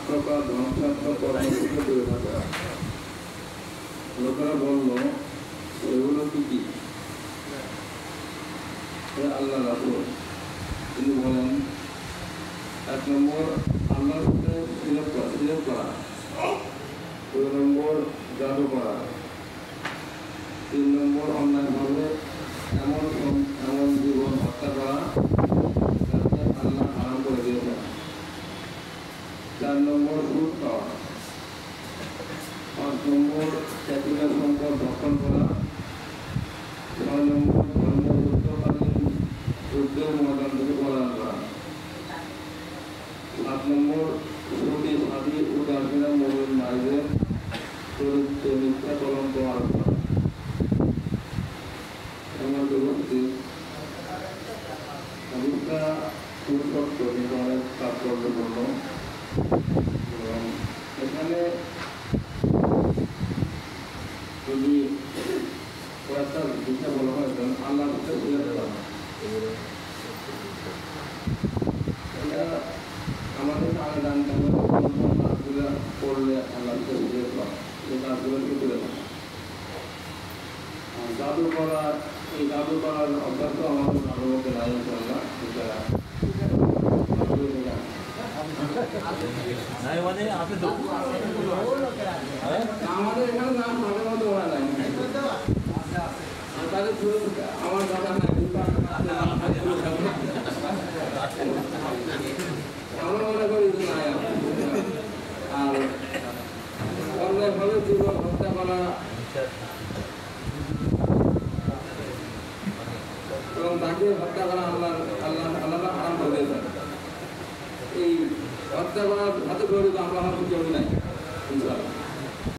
প্রকার ধ্বংসাত্মক কর্মসূচি করে থাকে। লোকেরা বলল এগুলো কি কি? আল্লাহ রাসূল তিনি বলেন, 1 নম্বর আল্লাহর সাথে শিরক করা, 2 নম্বর জাদু করা, 3 নম্বর অন্যায়ভাবে এমন জীবন হত্যা করা যাতে আল্লাহ হারাম করে দিয়েছেন, 4 নম্বর সুদ খাওয়া, 5 নম্বর জাতির সম্পদ ভক্ষণ করা, 6 নম্বর ধর্মযুদ্ধকালীন যুদ্ধের ময়দান থেকে পলায়ন করা, 7 নম্বর সতী সাথী উদাসীনা মুমিন নারীদের চরিত্রে মিথ্যা কলঙ্ক আরোপ করা। হাদিসটা খুব সত্য কিন্তু অনেক তাৎপর্যপূর্ণ। এবং এখানে যদি কয়েকটা বিষয় বলা হয় আল্লাহ এটা আমাদের আগে জানতে হবে কাজগুলো করলে আল্লাহ এই কাজগুলোকে তুলে থাকা। জাদু করা, এই জাদু করার অভ্যাস তো আমাদের ভালোমতো নাই ইনশাআল্লাহ। আমাদের এখানে নাম ভালো মতো ওরা নাই, তাদের আমার দাদা নাই, আমরা মনে করি নাই। আর অন্যায়ভাবে জীবন হত্যা করা এবং তাকে হত্যা করা আল্লাহ হারাম করে দিয়েছেন। এই হত্যা করার হাতে জড়িত আমরা হয়তো কেউ নাই।